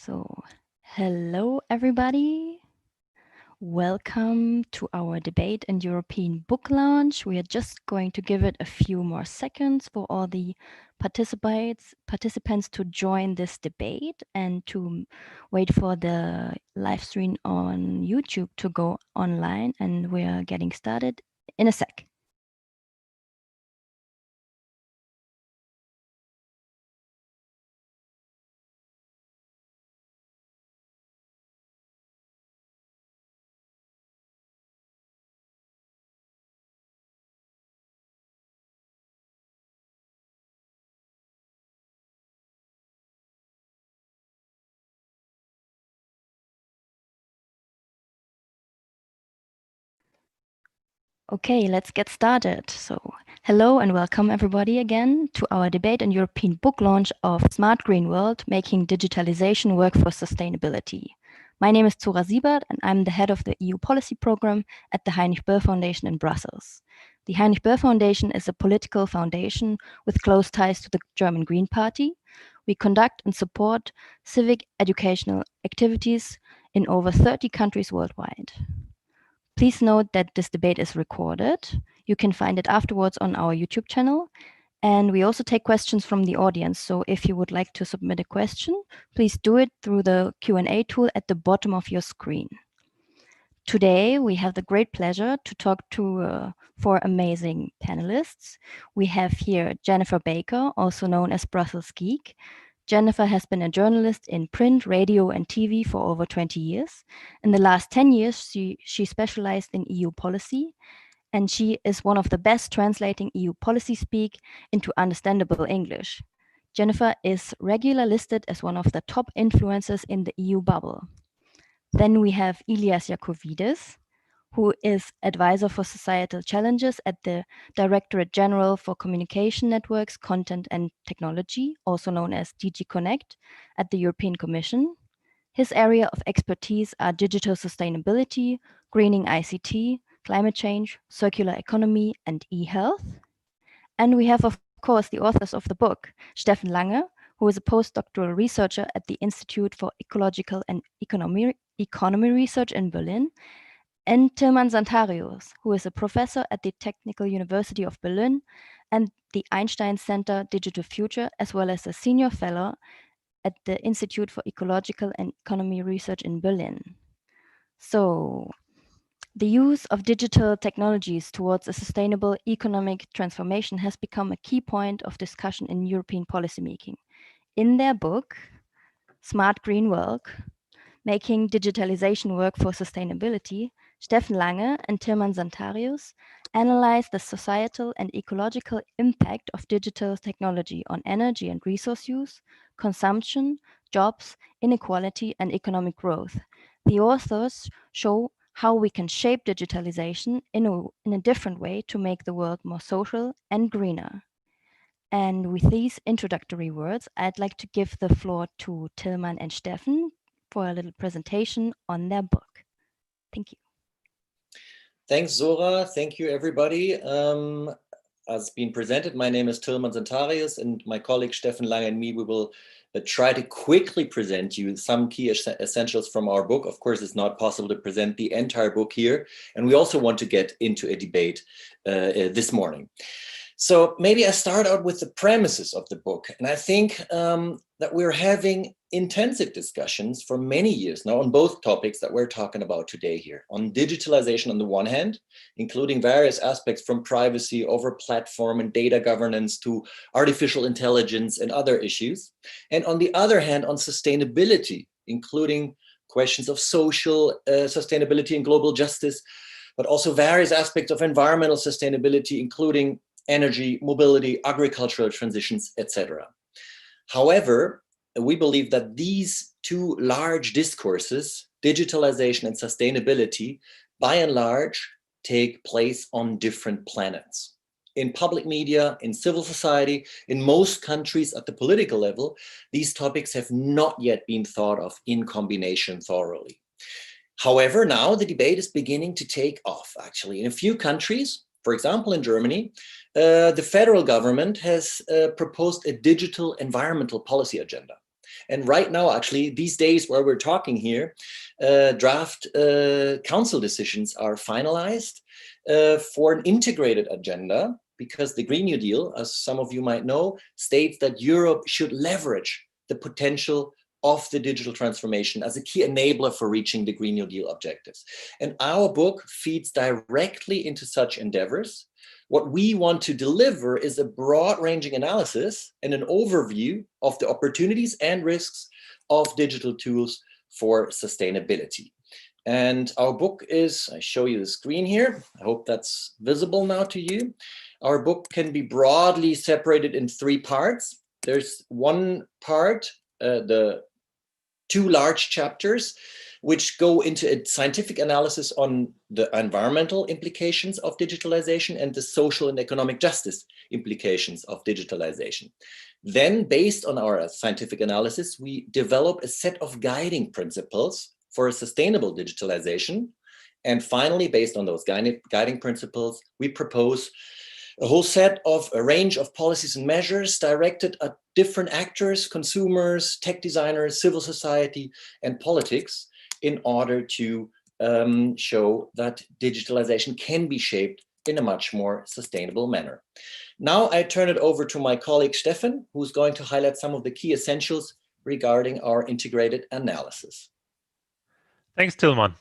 So, hello everybody. Welcome to our debate and European book launch. We are just going to give it a few more seconds for all the participants to join this debate and to wait for the live stream on YouTube to go online, and we are getting started in a sec. Okay, let's get started. So, hello and welcome everybody again to our debate and European book launch of Smart Green World, Making Digitalization Work for Sustainability. My name is Zora Siebert and I'm the head of the EU policy program at the Heinrich-Böll Foundation in Brussels. The Heinrich-Böll Foundation is a political foundation with close ties to the German Green Party. We conduct and support civic educational activities in over 30 countries worldwide. Please note that this debate is recorded. You can find it afterwards on our YouTube channel. And we also take questions from the audience. So if you would like to submit a question, please do it through the Q&A tool at the bottom of your screen. Today, we have the great pleasure to talk to four amazing panelists. We have here Jennifer Baker, also known as Brussels Geek. Jennifer has been a journalist in print, radio, and TV for over 20 years. In the last 10 years, she specialized in EU policy, and she is one of the best translating EU policy speak into understandable English. Jennifer is regularly listed as one of the top influencers in the EU bubble. Then we have Ilias Iakovidis, who is advisor for societal challenges at the Directorate-General for Communication Networks, Content and Technology, also known as DG Connect, at the European Commission. His area of expertise are digital sustainability, greening ICT, climate change, circular economy, and e-health. And we have, of course, the authors of the book, Steffen Lange, who is a postdoctoral researcher at the Institute for Ecological and Economy Research in Berlin, and Tilman Santarius, who is a professor at the Technical University of Berlin and the Einstein Center Digital Future, as well as a senior fellow at the Institute for Ecological and Economy Research in Berlin. So, the use of digital technologies towards a sustainable economic transformation has become a key point of discussion in European policymaking. In their book, Smart Green Work, Making Digitalization Work for Sustainability, Steffen Lange and Tilman Santarius analyze the societal and ecological impact of digital technology on energy and resource use, consumption, jobs, inequality, and economic growth. The authors show how we can shape digitalization in a different way to make the world more social and greener. And with these introductory words, I'd like to give the floor to Tilman and Steffen for a little presentation on their book. Thank you. Thanks, Zora. Thank you, everybody. As been presented, my name is Tilman Santarius, and my colleague Steffen Lange and me, we will try to quickly present you some key essentials from our book. Of course, it's not possible to present the entire book here, and we also want to get into a debate this morning. So maybe I start out with the premises of the book. And I think that we're having intensive discussions for many years now on both topics that we're talking about today here. On digitalization on the one hand, including various aspects from privacy over platform and data governance to artificial intelligence and other issues. And on the other hand, on sustainability, including questions of social sustainability and global justice, but also various aspects of environmental sustainability, including energy, mobility, agricultural transitions, etc. However, we believe that these two large discourses, digitalization and sustainability, by and large, take place on different planets. In public media, in civil society, in most countries at the political level, these topics have not yet been thought of in combination thoroughly. However, now the debate is beginning to take off, actually. In a few countries, for example, in Germany, the federal government has proposed a digital environmental policy agenda. And right now, actually, these days where we're talking here, draft council decisions are finalized for an integrated agenda, because the Green New Deal, as some of you might know, states that Europe should leverage the potential of the digital transformation as a key enabler for reaching the Green New Deal objectives. And our book feeds directly into such endeavors. What we want to deliver is a broad-ranging analysis and an overview of the opportunities and risks of digital tools for sustainability. And our book is, I show you the screen here. I hope that's visible now to you. Our book can be broadly separated in 3 parts. There's one part, the 2 large chapters, which go into a scientific analysis on the environmental implications of digitalization and the social and economic justice implications of digitalization. Then, based on our scientific analysis, we develop a set of guiding principles for a sustainable digitalization. And finally, based on those guiding principles, we propose a whole set of a range of policies and measures directed at different actors, consumers, tech designers, civil society, and politics, in order to show that digitalization can be shaped in a much more sustainable manner. Now I turn it over to my colleague Steffen, who's going to highlight some of the key essentials regarding our integrated analysis. Thanks, Tilman.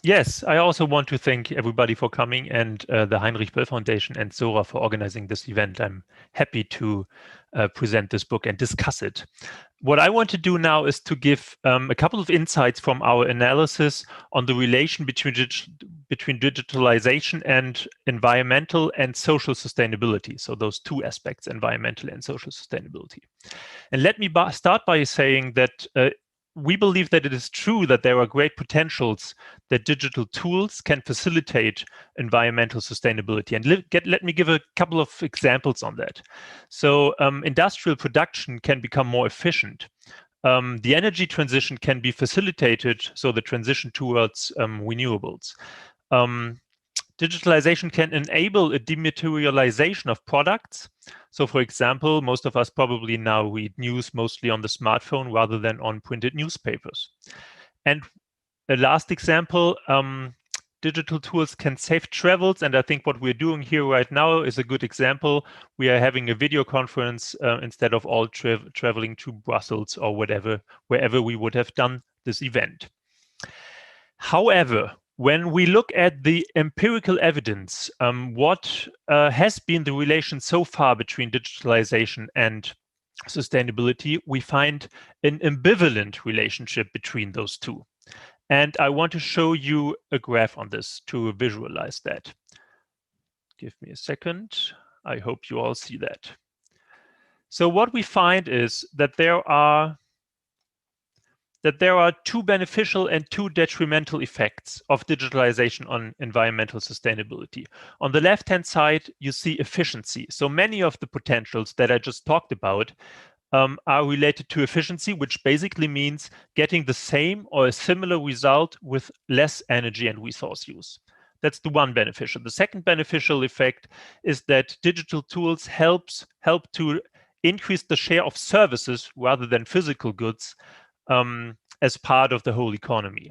Yes, I also want to thank everybody for coming, and the Heinrich-Böll Foundation and Zora for organizing this event. I'm happy to present this book and discuss it. What I want to do now is to give a couple of insights from our analysis on the relation between digitalization and environmental and social sustainability. So those 2 aspects, environmental and social sustainability. And let me start by saying that we believe that it is true that there are great potentials that digital tools can facilitate environmental sustainability. And let me give a couple of examples on that. So industrial production can become more efficient. The energy transition can be facilitated, so the transition towards renewables. Digitalization can enable a dematerialization of products. So for example, most of us probably now read news mostly on the smartphone rather than on printed newspapers. And a last example, digital tools can save travels. And I think what we're doing here right now is a good example. We are having a video conference instead of all traveling to Brussels or wherever we would have done this event. However, when we look at the empirical evidence, what has been the relation so far between digitalization and sustainability, we find an ambivalent relationship between those 2. And I want to show you a graph on this to visualize that. Give me a second. I hope you all see that. So what we find is that there are 2 beneficial and 2 detrimental effects of digitalization on environmental sustainability. On the left-hand side, you see efficiency. So many of the potentials that I just talked about are related to efficiency, which basically means getting the same or a similar result with less energy and resource use. That's the one beneficial. The second beneficial effect is that digital tools help to increase the share of services rather than physical goods as part of the whole economy.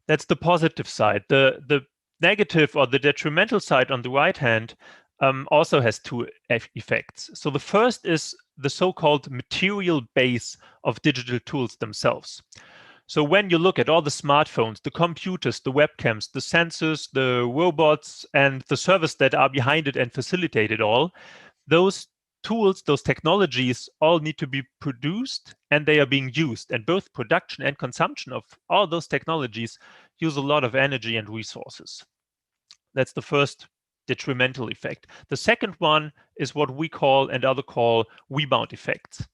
That's the positive side. The negative or the detrimental side on the right hand also has 2 effects. So the first is the so-called material base of digital tools themselves. So when you look at all the smartphones, the computers, the webcams, the sensors, the robots, and the servers that are behind it and facilitate it all, those tools, those technologies all need to be produced and they are being used. And both production and consumption of all those technologies use a lot of energy and resources. That's the first detrimental effect. The second one is what we call and others call rebound effects.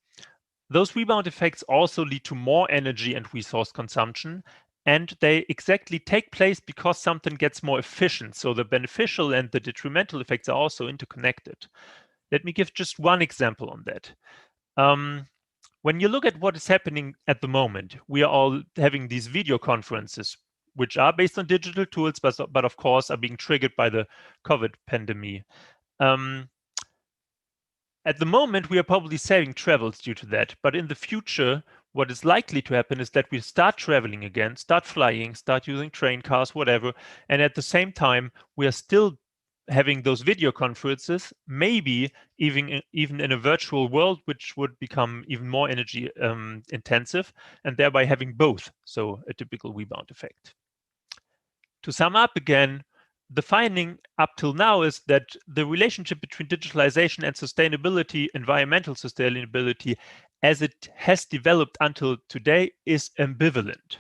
Those rebound effects also lead to more energy and resource consumption, and they exactly take place because something gets more efficient. So the beneficial and the detrimental effects are also interconnected. Let me give just one example on that. When you look at what is happening at the moment, we are all having these video conferences, which are based on digital tools, but of course are being triggered by the COVID pandemic. At the moment, we are probably saving travels due to that. But in the future, what is likely to happen is that we start traveling again, start flying, start using train, cars, whatever. And at the same time, we are still having those video conferences, maybe even in a virtual world, which would become even more energy intensive, and thereby having both. So a typical rebound effect. To sum up again, the finding up till now is that the relationship between digitalization and sustainability, environmental sustainability, as it has developed until today, is ambivalent.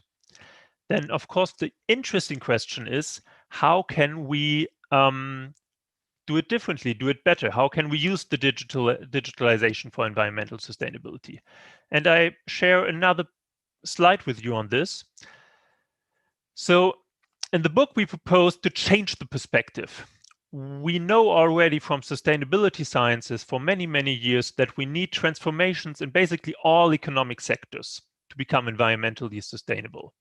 Then, of course, the interesting question is, how can we do it differently, do it better? How can we use the digitalization for environmental sustainability? And I share another slide with you on this. So in the book, we propose to change the perspective. We know already from sustainability sciences for many, many years that we need transformations in basically all economic sectors to become environmentally sustainable.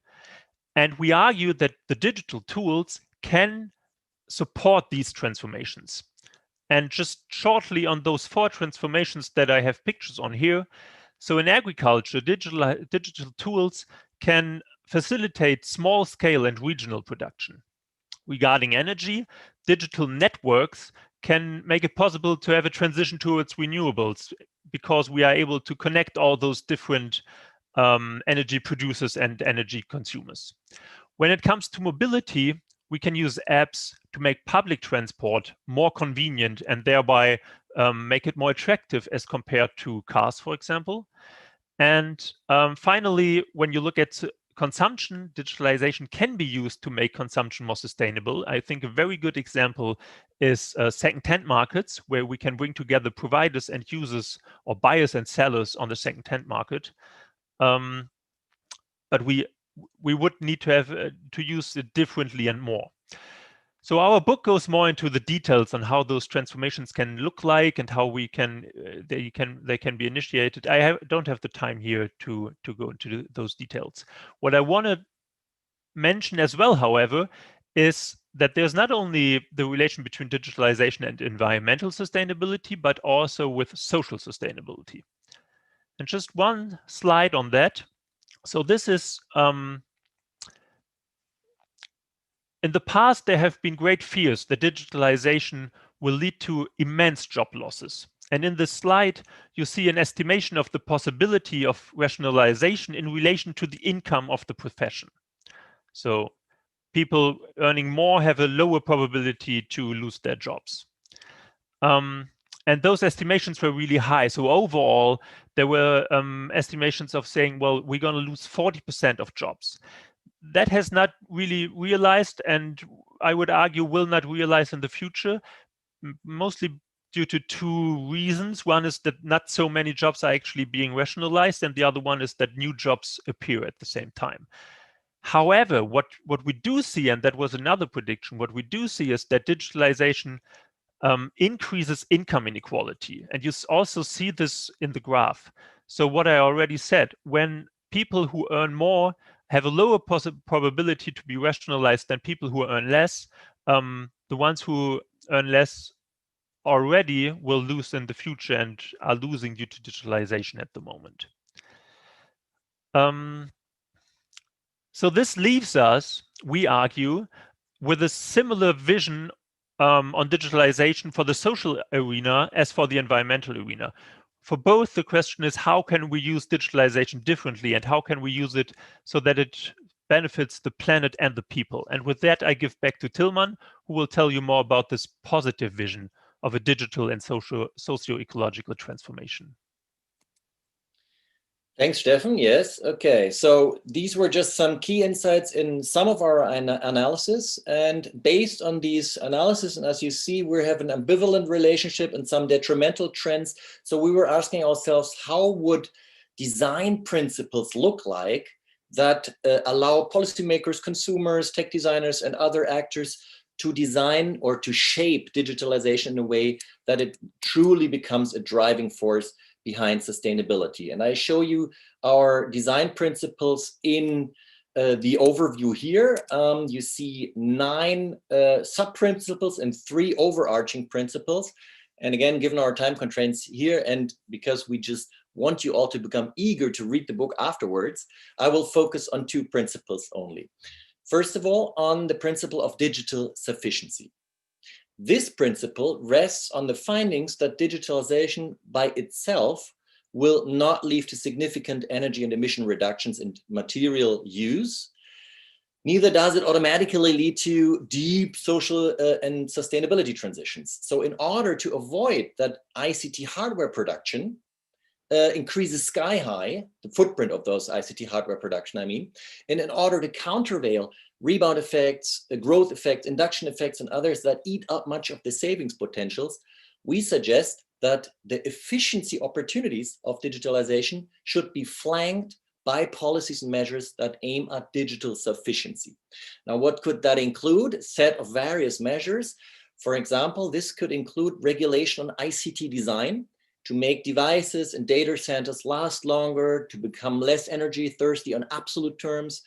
And we argue that the digital tools can support these transformations. And just shortly on those 4 transformations that I have pictures on here. So in agriculture, digital tools can facilitate small scale and regional production. Regarding energy, digital networks can make it possible to have a transition towards renewables because we are able to connect all those different energy producers and energy consumers. When it comes to mobility, we can use apps to make public transport more convenient and thereby make it more attractive as compared to cars, for example. And finally, when you look at consumption, digitalization can be used to make consumption more sustainable. I think a very good example is second-hand markets, where we can bring together providers and users or buyers and sellers on the second-hand market. But we would need to have to use it differently and more. So our book goes more into the details on how those transformations can look like and how we can they can be initiated. I don't have the time here to go into those details. What I want to mention as well, however, is that there's not only the relation between digitalization and environmental sustainability, but also with social sustainability. And just one slide on that. So this is in the past, there have been great fears that digitalization will lead to immense job losses. And in this slide, you see an estimation of the possibility of rationalization in relation to the income of the profession. So people earning more have a lower probability to lose their jobs. And those estimations were really high. So overall, there were estimations of saying, well, we're going to lose 40% of jobs. That has not really realized, and I would argue will not realize in the future, mostly due to 2 reasons. One is that not so many jobs are actually being rationalized, and the other one is that new jobs appear at the same time. However, what we do see, and that was another prediction, what we do see is that digitalization increases income inequality. And you also see this in the graph. So what I already said, when people who earn more have a lower probability to be rationalized than people who earn less, the ones who earn less already will lose in the future and are losing due to digitalization at the moment. So this leaves us, we argue, with a similar vision on digitalization for the social arena as for the environmental arena. For both, the question is, how can we use digitalization differently, and how can we use it so that it benefits the planet and the people? And with that, I give back to Tilman, who will tell you more about this positive vision of a digital and socio-ecological transformation. Thanks, Steffen. Yes. Okay. So these were just some key insights in some of our analysis. And based on these analysis, and as you see, we have an ambivalent relationship and some detrimental trends. So we were asking ourselves, how would design principles look like that allow policymakers, consumers, tech designers, and other actors to design or to shape digitalization in a way that it truly becomes a driving force behind sustainability. And I show you our design principles in the overview here. You see 9 sub-principles and 3 overarching principles. And again, given our time constraints here, and because we just want you all to become eager to read the book afterwards, I will focus on two principles only. First of all, on the principle of digital sufficiency. This principle rests on the findings that digitalization by itself will not lead to significant energy and emission reductions in material use. Neither does it automatically lead to deep social and sustainability transitions. So in order to avoid that ICT hardware production increases sky high, the footprint of those ICT hardware production, I mean, and in order to countervail rebound effects, growth effects, induction effects, and others that eat up much of the savings potentials, we suggest that the efficiency opportunities of digitalization should be flanked by policies and measures that aim at digital sufficiency. Now, what could that include? A set of various measures. For example, this could include regulation on ICT design to make devices and data centers last longer, to become less energy thirsty on absolute terms,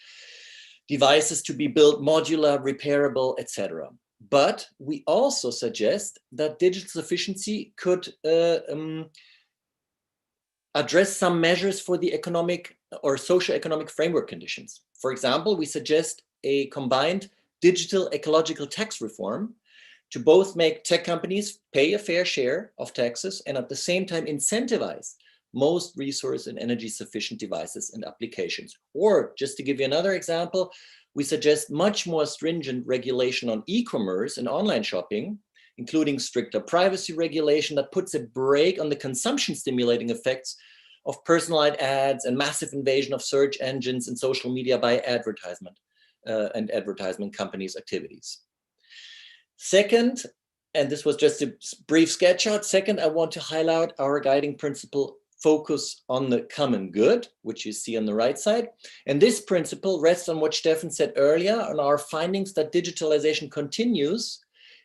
devices to be built modular, repairable, etc. But we also suggest that digital sufficiency could address some measures for the economic or socio-economic framework conditions. For example, we suggest a combined digital ecological tax reform to both make tech companies pay a fair share of taxes and at the same time incentivize most resource and energy sufficient devices and applications. Or just to give you another example, we suggest much more stringent regulation on e-commerce and online shopping, including stricter privacy regulation that puts a brake on the consumption stimulating effects of personalized ads and massive invasion of search engines and social media by advertisement and advertisement companies' activities. Second, and this was just a brief sketch out. Second, I want to highlight our guiding principle, focus on the common good, which you see on the right side. And this principle rests on what Steffen said earlier on our findings that digitalization continues,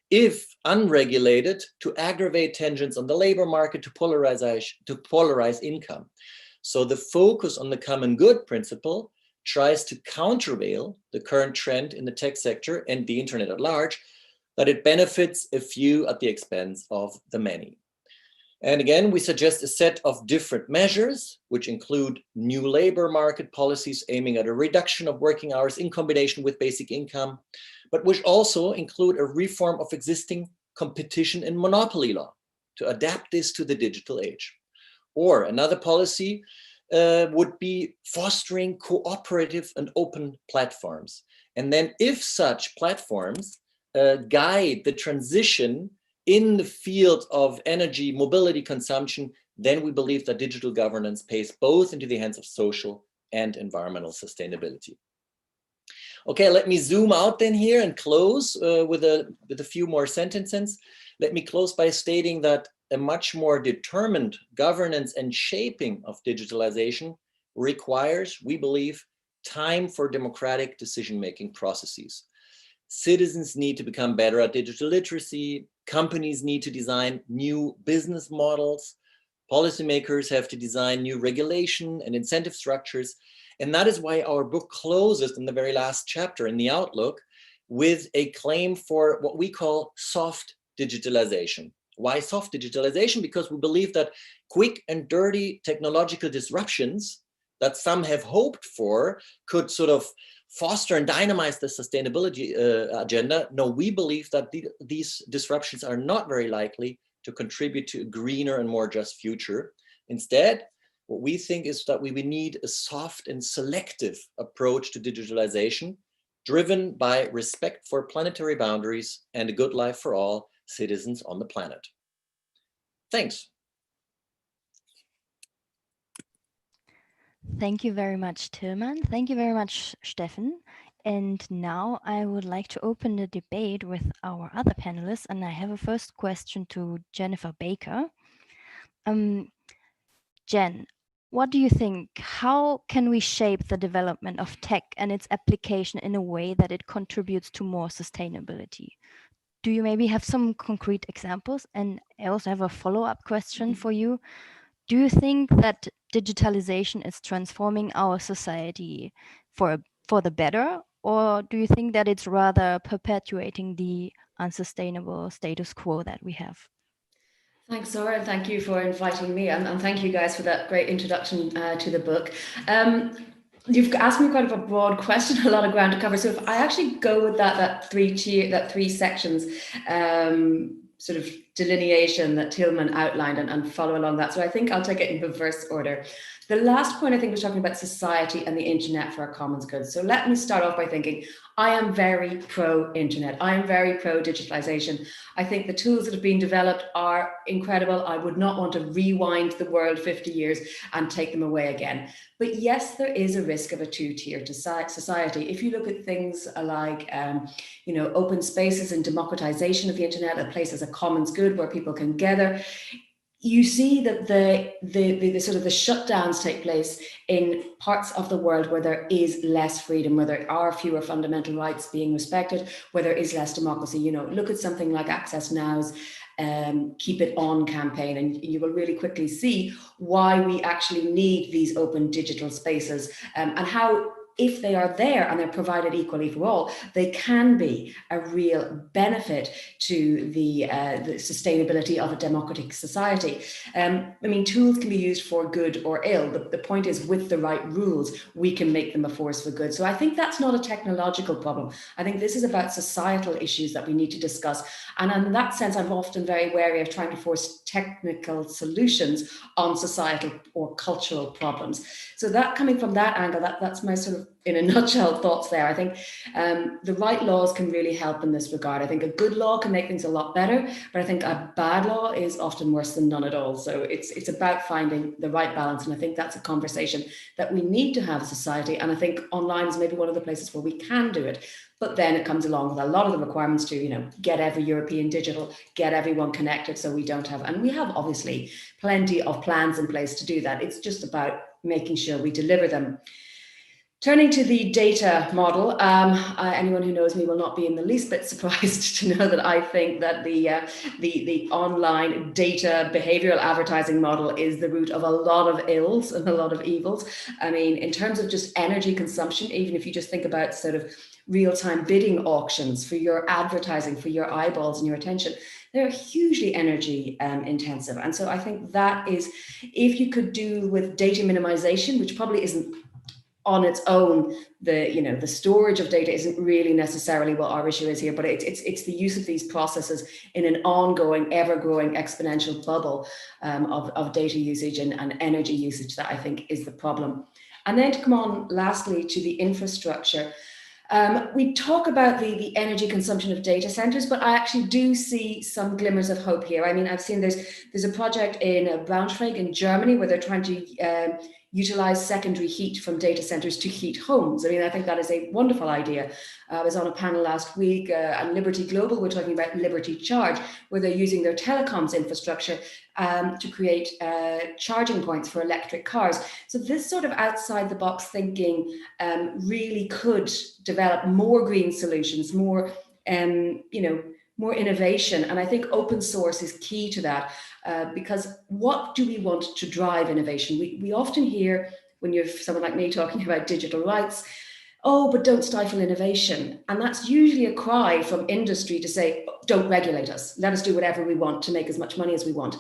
if unregulated, to aggravate tensions on the labor market, to polarize income. So the focus on the common good principle tries to countervail the current trend in the tech sector and the internet at large, that it benefits a few at the expense of the many. And again, we suggest a set of different measures, which include new labor market policies aiming at a reduction of working hours in combination with basic income, but which also include a reform of existing competition and monopoly law to adapt this to the digital age. Or another policy would be fostering cooperative and open platforms. And then if such platforms guide the transition in the field of energy mobility consumption, then we believe that digital governance pays both into the hands of social and environmental sustainability. Okay, let me zoom out then here and close with a few more sentences. Let me close by stating that a much more determined governance and shaping of digitalization requires, we believe, time for democratic decision-making processes. Citizens need to become better at digital literacy. Companies need to design new business models. Policymakers have to design new regulation and incentive structures. And that is why our book closes in the very last chapter in the outlook with a claim for what we call soft digitalization. Why soft digitalization? Because we believe that quick and dirty technological disruptions that some have hoped for could sort of foster and dynamize the sustainability agenda. No, we believe that these disruptions are not very likely to contribute to a greener and more just future. Instead, what we think is that we need a soft and selective approach to digitalization, driven by respect for planetary boundaries and a good life for all citizens on the planet. Thanks. Thank you very much, Tilman. Thank you very much, Steffen. And now I would like to open the debate with our other panelists. And I have a first question to Jennifer Baker. Jen, what do you think? How can we shape the development of tech and its application in a way that it contributes to more sustainability? Do you maybe have some concrete examples? And I also have a follow-up question for you. Do you think that digitalization is transforming our society for the better? Or do you think that it's rather perpetuating the unsustainable status quo that we have? Thanks, Zora, and thank you for inviting me, and thank you guys for that great introduction to the book. You've asked me quite a broad question, a lot of ground to cover. So if I actually go with that three sections sort of delineation that Tilman outlined and follow along that. So I think I'll take it in reverse order. The last point I think was talking about society and the internet for our commons good. So let me start off by thinking I am very pro-internet. I am very pro-digitalization. I think the tools that have been developed are incredible. I would not want to rewind the world 50 years and take them away again. But yes, there is a risk of a two-tier society. If you look at things like, open spaces and democratization of the internet, a place as a commons good where people can gather, you see that the sort of the shutdowns take place in parts of the world where there is less freedom, where there are fewer fundamental rights being respected, where there is less democracy. Look at something like Access Now's Keep It On campaign, and you will really quickly see why we actually need these open digital spaces and how, if they are there and they're provided equally for all, they can be a real benefit to the sustainability of a democratic society. Tools can be used for good or ill. The point is, with the right rules, we can make them a force for good. So I think that's not a technological problem. I think this is about societal issues that we need to discuss. And in that sense, I'm often very wary of trying to force technical solutions on societal or cultural problems. So that, coming from that angle, that's my sort of, in a nutshell, thoughts there. I think the right laws can really help in this regard. I think a good law can make things a lot better, but I think a bad law is often worse than none at all. So it's about finding the right balance. And I think that's a conversation that we need to have as a society. And I think online is maybe one of the places where we can do it. But then it comes along with a lot of the requirements to, get every European digital, get everyone connected. So we don't have, and we have obviously plenty of plans in place to do that. It's just about making sure we deliver them. Turning to the data model, anyone who knows me will not be in the least bit surprised to know that I think that the online data behavioral advertising model is the root of a lot of ills and a lot of evils. In terms of just energy consumption, even if you just think about sort of real-time bidding auctions for your advertising, for your eyeballs and your attention, they're hugely energy intensive. And so I think that is, if you could do with data minimization, which probably isn't on its own, the storage of data isn't really necessarily what our issue is here, but it's the use of these processes in an ongoing, ever-growing exponential bubble of data usage and energy usage that I think is the problem. And then to come on lastly to the infrastructure. We talk about the energy consumption of data centers, but I actually do see some glimmers of hope here. I've seen there's a project in Braunschweig in Germany where they're trying to utilize secondary heat from data centers to heat homes. I think that is a wonderful idea. I was on a panel last week at Liberty Global. We're talking about Liberty Charge, where they're using their telecoms infrastructure to create charging points for electric cars. So this sort of outside the box thinking really could develop more green solutions, more more innovation. And I think open source is key to that, because what do we want to drive innovation? We often hear, when you have someone like me talking about digital rights, oh, but don't stifle innovation. And that's usually a cry from industry to say, don't regulate us. Let us do whatever we want to make as much money as we want.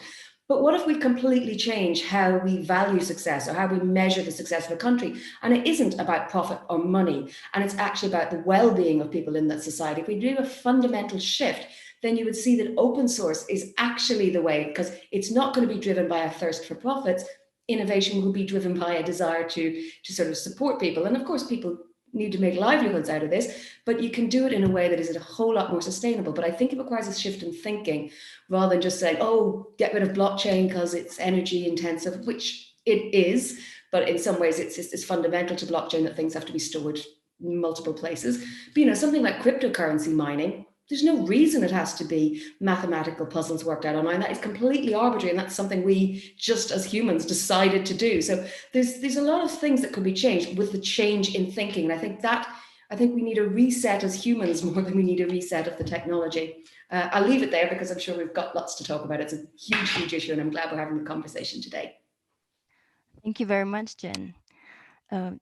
But what if we completely change how we value success or how we measure the success of a country? And it isn't about profit or money, and it's actually about the well-being of people in that society. If we do a fundamental shift, then you would see that open source is actually the way, because it's not going to be driven by a thirst for profits. Innovation will be driven by a desire to sort of support people. And of course, people need to make livelihoods out of this, but you can do it in a way that is a whole lot more sustainable. But I think it requires a shift in thinking, rather than just saying, oh, get rid of blockchain because it's energy intensive, which it is, but in some ways it's fundamental to blockchain that things have to be stored in multiple places. But something like cryptocurrency mining, there's no reason it has to be mathematical puzzles worked out online. That is completely arbitrary, and that's something we just as humans decided to do. So there's a lot of things that could be changed with the change in thinking. And I think we need a reset as humans more than we need a reset of the technology. I'll leave it there because I'm sure we've got lots to talk about. It's a huge, huge issue, and I'm glad we're having the conversation today. Thank you very much, Jen.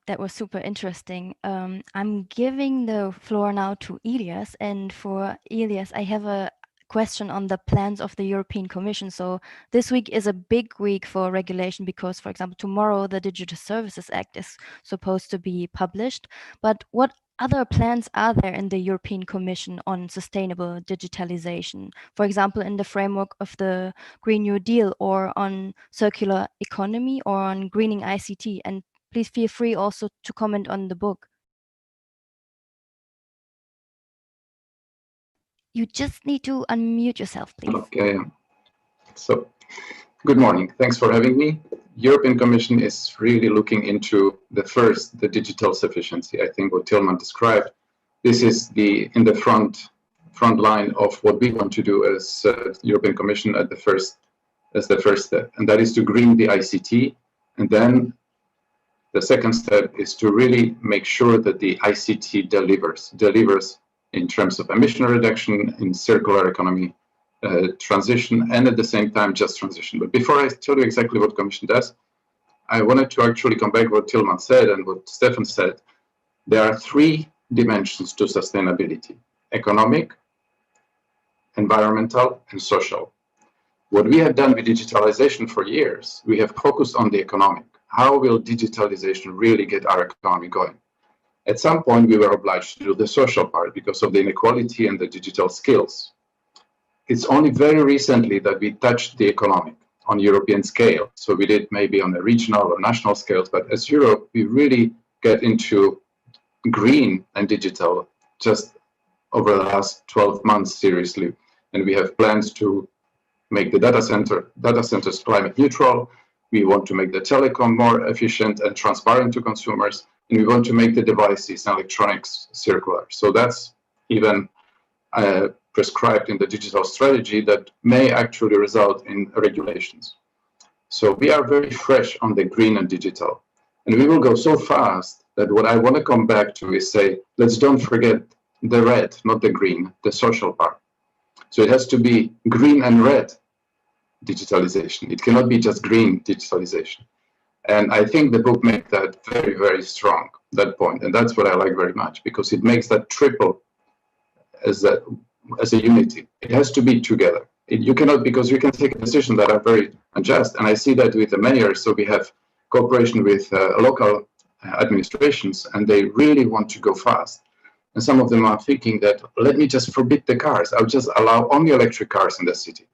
That was super interesting. I'm giving the floor now to Ilias, and for Ilias, I have a question on the plans of the European Commission. So this week is a big week for regulation because, for example, tomorrow the Digital Services Act is supposed to be published. But what other plans are there in the European Commission on sustainable digitalization? For example, in the framework of the Green New Deal, or on circular economy, or on greening ICT? And please feel free also to comment on the book. You just need to unmute yourself, please. Okay. So, good morning. Thanks for having me. European Commission is really looking into the digital sufficiency. I think what Tilman described. This is in the front line of what we want to do as European Commission as the first step, and that is to green the ICT. And then the second step is to really make sure that the ICT delivers in terms of emission reduction, in circular economy transition, and at the same time just transition. But before I tell you exactly what Commission does, I wanted to actually come back to what Tilman said and what Steffen said. There are three dimensions to sustainability: economic, environmental, and social. What we have done with digitalization for years, we have focused on the economic. How will digitalization really get our economy going? At some point, we were obliged to do the social part because of the inequality and the digital skills. It's only very recently that we touched the economic on European scale. So we did maybe on a regional or national scales, but as Europe, we really get into green and digital just over the last 12 months seriously. And we have plans to make the data centers climate neutral. We want to make the telecom more efficient and transparent to consumers. And we want to make the devices and electronics circular. So that's even prescribed in the digital strategy that may actually result in regulations. So we are very fresh on the green and digital. And we will go so fast that what I want to come back to is say, let's don't forget the red, not the green, the social part. So it has to be green and red digitalization. It cannot be just green digitalization. And I think the book makes that very, very strong, that point. And that's what I like very much, because it makes that triple as a unity. It has to be together. You cannot, because you can take a decision that are very unjust. And I see that with the mayors. So we have cooperation with local administrations, and they really want to go fast. And some of them are thinking that, let me just forbid the cars. I'll just allow only electric cars in the city.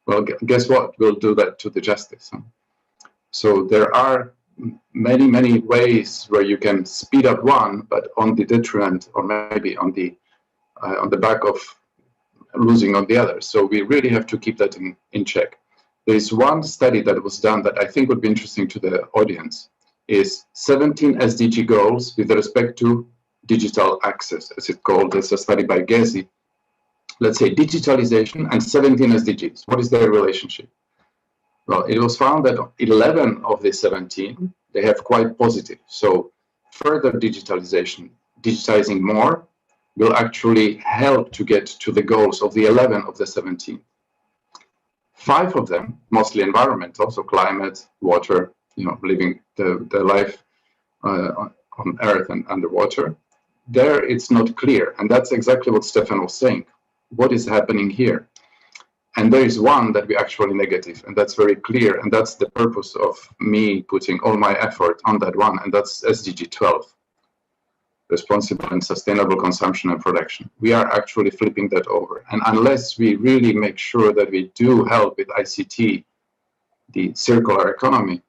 Well, guess what? We'll do that to the justice. Huh? So there are many, many ways where you can speed up one, but on the detriment, or maybe on the back of losing on the other. So we really have to keep that in check. There is one study that was done that I think would be interesting to the audience, is 17 SDG goals with respect to digital access, as it's called. It's a study by Gezi. Let's say digitalization and 17 SDGs. What is their relationship? Well, it was found that 11 of the 17, they have quite positive. So further digitalization, digitizing more, will actually help to get to the goals of the 11 of the 17. 5 of them, mostly environmental, so climate, water, living the life on Earth and underwater. There, it's not clear, and that's exactly what Steffen was saying. What is happening here? And there is one that we actually negative, and that's very clear, and that's the purpose of me putting all my effort on that one, and that's SDG 12, responsible and sustainable consumption and production. We are actually flipping that over, and unless we really make sure that we do help with ICT, the circular economy,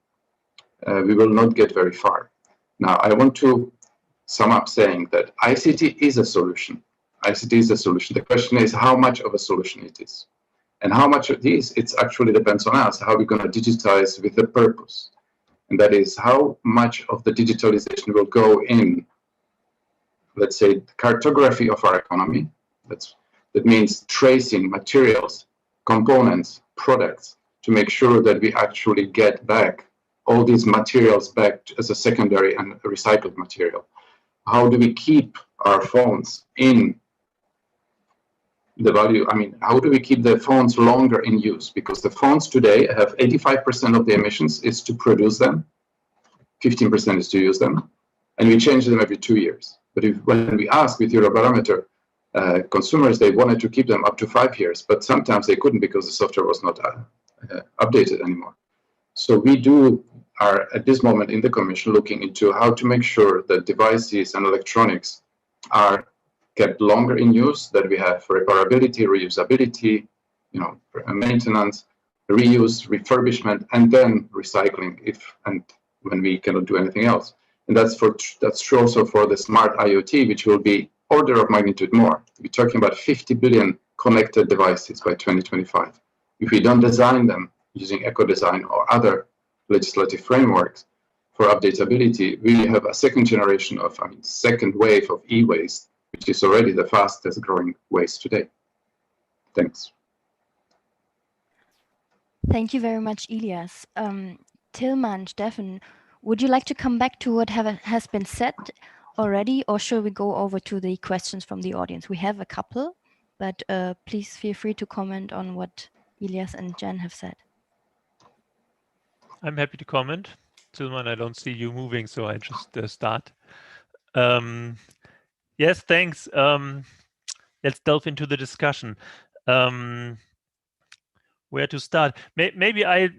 we will not get very far. Now, I want to sum up saying that ICT is a solution. ICT is a solution. The question is how much of a solution it is. And how much it is, it actually depends on us, how we're going to digitize with the purpose. And that is how much of the digitalization will go in, let's say, the cartography of our economy. That means tracing materials, components, products, to make sure that we actually get back all these materials back as a secondary and recycled material. How do we keep our phones in the value? I mean, how do we keep the phones longer in use? Because the phones today have 85% of the emissions is to produce them, 15% is to use them, and we change them every 2 years. But when we ask with Eurobarometer, consumers, they wanted to keep them up to 5 years, but sometimes they couldn't because the software was not updated anymore. So we are at this moment in the Commission looking into how to make sure that devices and electronics are kept longer in use, that we have repairability, reusability, maintenance, reuse, refurbishment, and then recycling if and when we cannot do anything else. And that's true also for the smart IoT, which will be order of magnitude more. We're talking about 50 billion connected devices by 2025. If we don't design them using eco-design or other legislative frameworks for updatability, we have a second wave of e-waste, which is already the fastest growing waste today. Thanks. Thank you very much, Ilias. Tilman, Steffen, would you like to come back to what has been said already, or shall we go over to the questions from the audience? We have a couple, but please feel free to comment on what Ilias and Jen have said. I'm happy to comment. Tilman, I don't see you moving, so I just start. Yes, thanks. Let's delve into the discussion. Where to start? Maybe I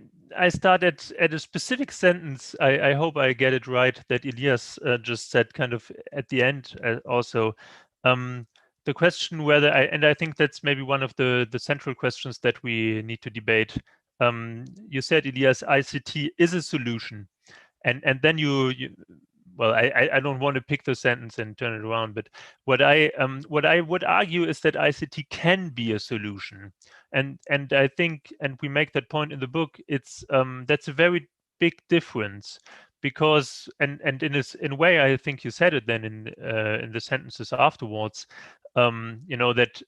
start at a specific sentence. I hope I get it right, that Ilias just said kind of at the end also. The question whether, I think that's maybe one of the central questions that we need to debate. You said, Ilias, ICT is a solution. And then well, I don't want to pick the sentence and turn it around, but what I would argue is that ICT can be a solution, and I think, and we make that point in the book. It's that's a very big difference, because and in a way, I think you said it then in the sentences afterwards. That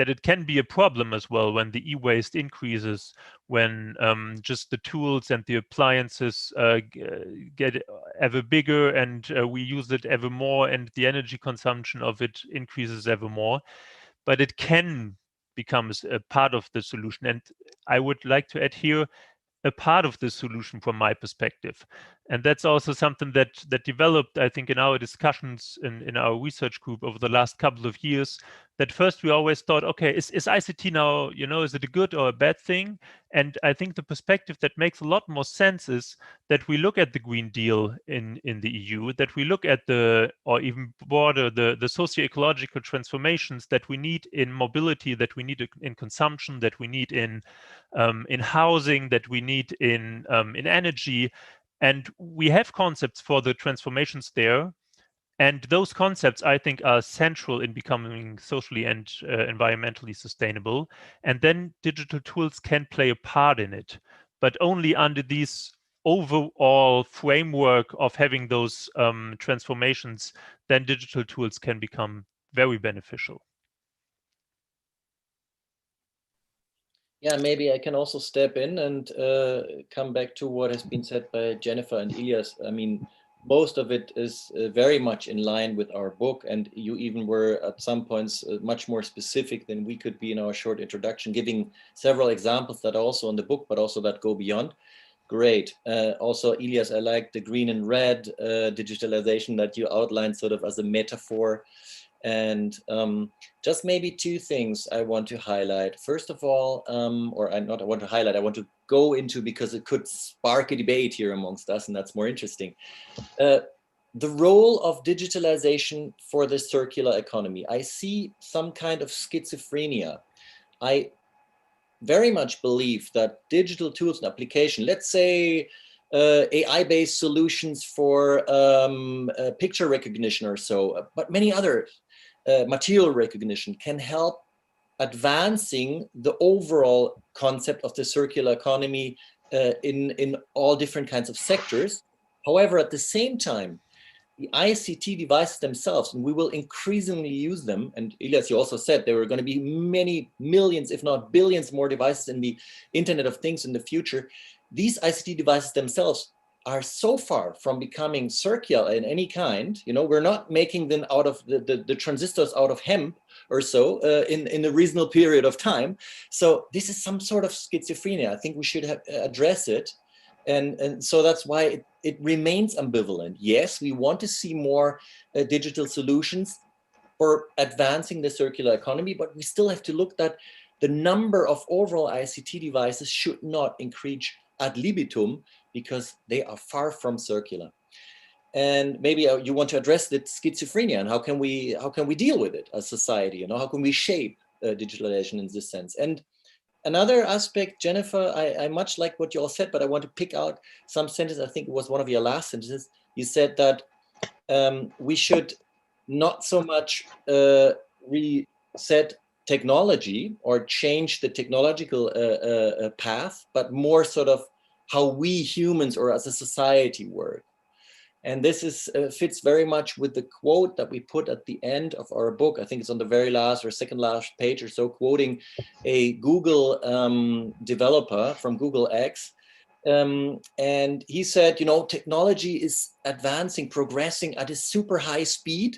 it can be a problem as well when the e-waste increases, when just the tools and the appliances get ever bigger, and we use it ever more, and the energy consumption of it increases ever more. But it can become a part of the solution, and I would like to add here, a part of the solution from my perspective. And that's also something that developed, I think, in our discussions in our research group over the last couple of years. That first we always thought, okay, is ICT now, is it a good or a bad thing? And I think the perspective that makes a lot more sense is that we look at the Green Deal in the EU, that we look at or even broader, the socio-ecological transformations that we need in mobility, that we need in consumption, that we need in housing, that we need in energy. And we have concepts for the transformations there. And those concepts, I think, are central in becoming socially and environmentally sustainable. And then digital tools can play a part in it, but only under these overall framework of having those transformations, then digital tools can become very beneficial. Yeah, maybe I can also step in and come back to what has been said by Jennifer and Ilias. I mean, most of it is very much in line with our book, and you even were at some points much more specific than we could be in our short introduction, giving several examples that are also in the book, but also that go beyond. Great. Also, Ilias, I like the green and red digitalization that you outlined sort of as a metaphor. And just maybe two things I want to highlight. First of all, I want to go into, because it could spark a debate here amongst us, and that's more interesting. The role of digitalization for the circular economy. I see some kind of schizophrenia. I very much believe that digital tools and application, let's say AI-based solutions for picture recognition or so, but many other material recognition, can help advancing the overall concept of the circular economy in all different kinds of sectors. However, at the same time, the ICT devices themselves, and we will increasingly use them, and Ilias, you also said there are going to be many millions, if not billions more devices in the Internet of Things in the future. These ICT devices themselves are so far from becoming circular in any kind. We're not making them out of the transistors out of hemp or so in a reasonable period of time. So this is some sort of schizophrenia. I think we should address it. And so that's why it remains ambivalent. Yes, we want to see more digital solutions, for advancing the circular economy, but we still have to look that the number of overall ICT devices should not increase ad libitum because they are far from circular. And maybe you want to address the schizophrenia and how can we deal with it as society? You know, how can we shape digitalization in this sense? And another aspect, Jennifer, I much like what you all said, but I want to pick out some sentences. I think it was one of your last sentences. You said that we should not so much reset technology or change the technological path, but more sort of how we humans or as a society work. And this is fits very much with the quote that we put at the end of our book. I think it's on the very last or second last page or so, quoting a Google developer from Google X. And he said, you know, technology is advancing, progressing at a super high speed.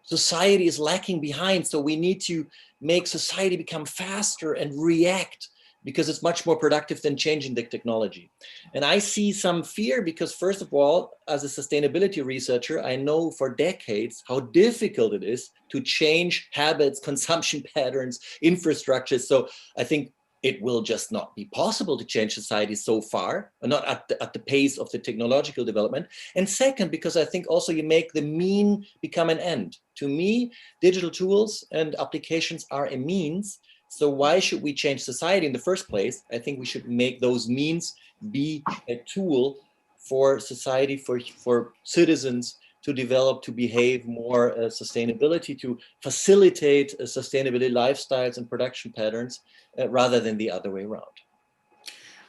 Society is lacking behind. So we need to make society become faster and react, because it's much more productive than changing the technology. And I see some fear because, first of all, as a sustainability researcher, I know for decades how difficult it is to change habits, consumption patterns, infrastructure. So I think it will just not be possible to change society so far, not at the pace of the technological development. And second, because I think also you make the mean become an end. To me, digital tools and applications are a means. So why should we change society in the first place? I think we should make those means be a tool for society, for citizens to develop, to behave more sustainability, to facilitate sustainability lifestyles and production patterns rather than the other way around.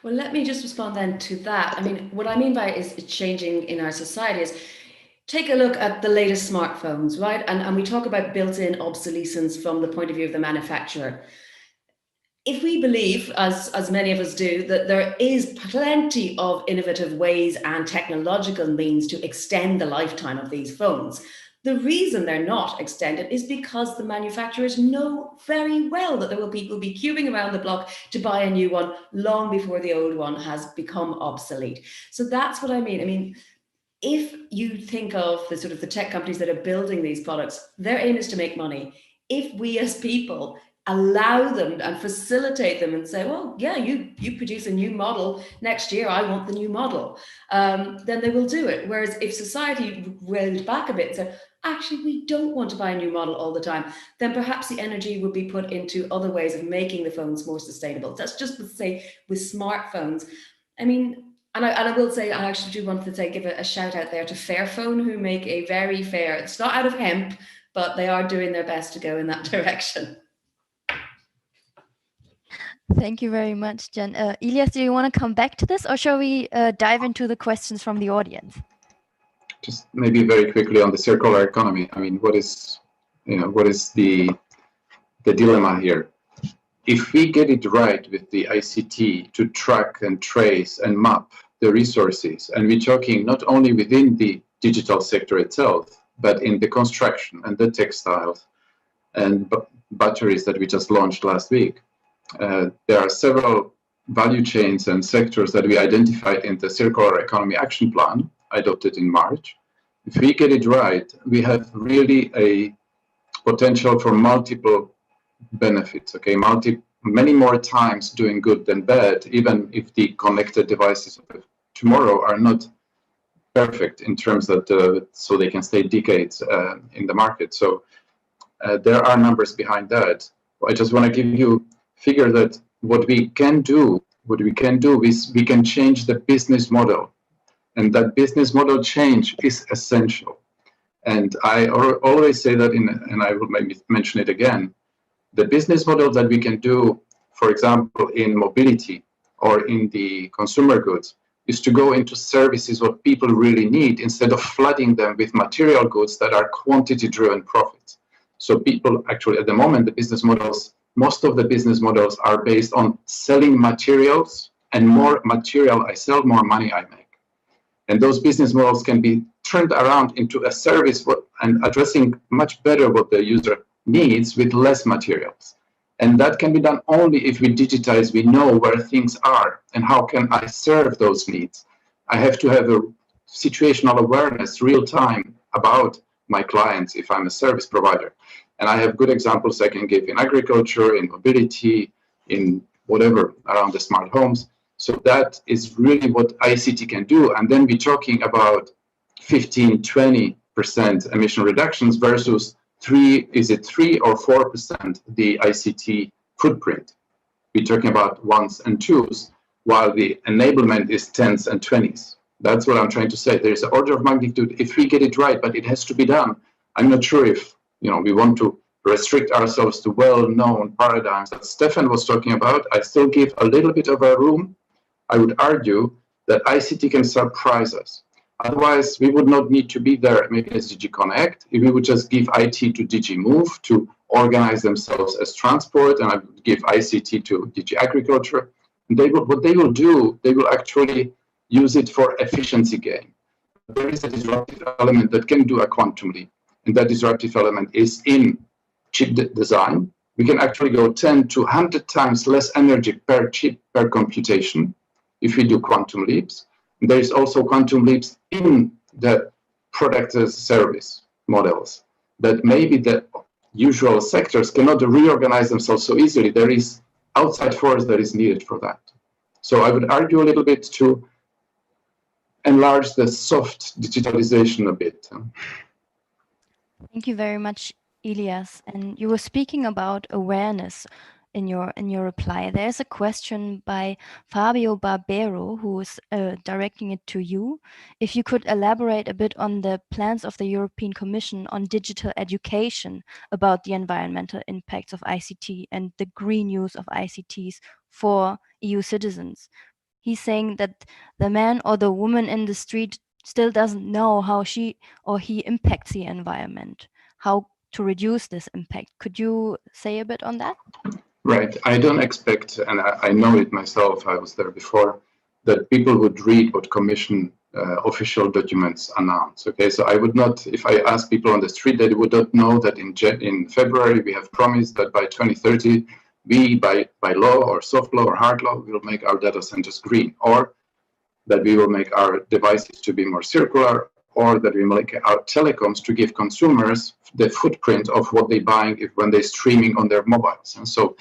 Well, let me just respond then to that. I mean, what I mean by is changing in our society is take a look at the latest smartphones, right? And we talk about built-in obsolescence from the point of view of the manufacturer. If we believe, as many of us do, that there is plenty of innovative ways and technological means to extend the lifetime of these phones, the reason they're not extended is because the manufacturers know very well that there will be people queuing around the block to buy a new one long before the old one has become obsolete. So that's what I mean. I mean, if you think of the sort of the tech companies that are building these products, their aim is to make money. If we as people allow them and facilitate them and say, well, yeah, you produce a new model next year, I want the new model, then they will do it. Whereas if society rolled back a bit and said, actually, we don't want to buy a new model all the time, then perhaps the energy would be put into other ways of making the phones more sustainable. That's just to say with smartphones. I mean, and I will say, I actually do want to say, give a shout out there to Fairfone, who make a very fair, it's not out of hemp, but they are doing their best to go in that direction. Thank you very much, Jen. Ilias, do you want to come back to this, or shall we dive into the questions from the audience? Just maybe very quickly on the circular economy. I mean, what is the dilemma here? If we get it right with the ICT to track and trace and map the resources, and we're talking not only within the digital sector itself, but in the construction and the textiles and batteries that we just launched last week, there are several value chains and sectors that we identified in the Circular Economy Action Plan adopted in March. If we get it right, we have really a potential for multiple benefits, okay? Many more times doing good than bad, even if the connected devices of tomorrow are not perfect in terms that so they can stay decades in the market. So there are numbers behind that. I just want to give you figure that what we can do is we can change the business model, and that business model change is essential. And I always say that, and I will maybe mention it again, the business model that we can do, for example, in mobility or in the consumer goods, is to go into services what people really need instead of flooding them with material goods that are quantity-driven profits. So people actually, at the moment, the business models, most of the business models are based on selling materials, and more material I sell, more money I make. And those business models can be turned around into a service and addressing much better what the user needs with less materials. And that can be done only if we digitize, we know where things are and how can I serve those needs. I have to have a situational awareness real time about my clients if I'm a service provider. And I have good examples I can give in agriculture, in mobility, in whatever around the smart homes. So that is really what ICT can do. And then we're talking about 15, 20% emission reductions versus 3 or 4% the ICT footprint. We're talking about ones and twos, while the enablement is 10s and 20s. That's what I'm trying to say. There's an order of magnitude if we get it right, but it has to be done. I'm not sure if we want to restrict ourselves to well-known paradigms that Steffen was talking about. I still give a little bit of a room. I would argue that ICT can surprise us. Otherwise, we would not need to be there, maybe as DG Connect, if we would just give IT to DG Move to organize themselves as transport, and I would give ICT to DG Agriculture. And what they will do, they will actually use it for efficiency gain. There is a disruptive element that can do a quantum leap, and that disruptive element is in chip design. We can actually go 10 to 100 times less energy per chip per computation if we do quantum leaps. And there is also quantum leaps in the product as service models that maybe the usual sectors cannot reorganize themselves so easily. There is outside force that is needed for that. So I would argue a little bit to enlarge the soft digitalization a bit. Thank you very much, Ilias. And you were speaking about awareness in your reply. There's a question by Fabio Barbero, who is directing it to you. If you could elaborate a bit on the plans of the European Commission on digital education about the environmental impacts of ICT and the green use of ICTs for EU citizens. He's saying that the man or the woman in the street still doesn't know how she or he impacts the environment, how to reduce this impact. Could you say a bit on that? Right. I don't expect, and I know it myself, I was there before, that people would read what Commission official documents announce. Okay, so I would not, if I ask people on the street, they would not know that in February we have promised that by 2030 we, by law or soft law or hard law, we will make our data centers green, or that we will make our devices to be more circular, or that we make our telecoms to give consumers the footprint of what they're buying when they're streaming on their mobiles. And so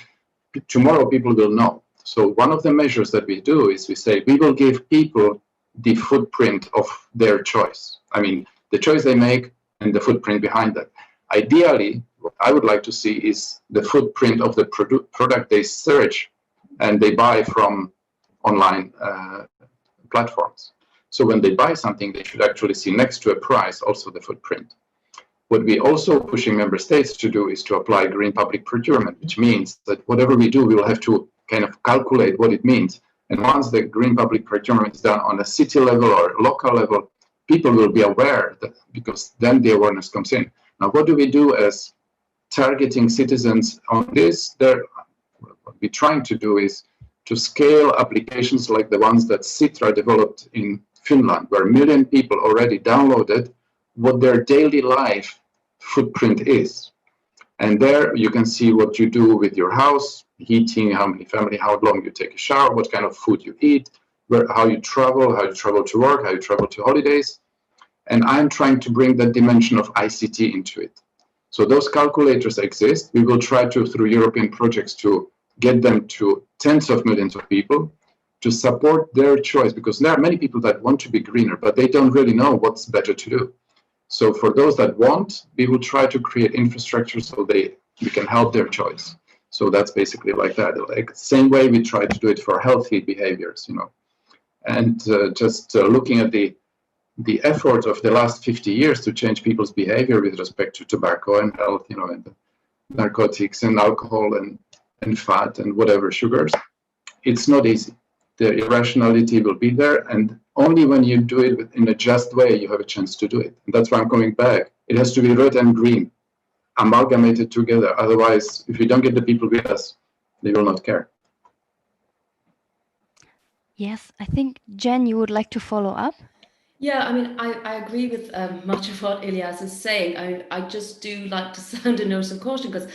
tomorrow people will know. So one of the measures that we do is we say we will give people the footprint of their choice. I mean, the choice they make and the footprint behind that. Ideally, what I would like to see is the footprint of the product they search and they buy from online platforms. So when they buy something, they should actually see next to a price also the footprint. What we also pushing member states to do is to apply green public procurement, which means that whatever we do, we will have to kind of calculate what it means. And once the green public procurement is done on a city level or local level, people will be aware that, because then the awareness comes in. Now, what do we do as targeting citizens on this? What we're trying to do is to scale applications like the ones that Sitra developed in Finland, where 1 million people already downloaded what their daily life footprint is. And there you can see what you do with your house, heating, how many family, how long you take a shower, what kind of food you eat, how you travel to work, how you travel to holidays. And I'm trying to bring that dimension of ICT into it. So those calculators exist. We will try to, through European projects, to get them to tens of millions of people to support their choice, because there are many people that want to be greener, but they don't really know what's better to do. So for those that want, we will try to create infrastructure so we can help their choice. So that's basically like that. Like same way we try to do it for healthy behaviors, and just looking at the effort of the last 50 years to change people's behavior with respect to tobacco and health, and narcotics and alcohol and fat and whatever sugars. It's not easy. The irrationality will be there, and only when you do it in a just way, you have a chance to do it. And that's why I'm coming back. It has to be red and green, amalgamated together. Otherwise, if we don't get the people with us, they will not care. Yes, I think, Jen, you would like to follow up? Yeah, I mean, I agree with much of what Ilias is saying. I just do like to sound a note of caution, because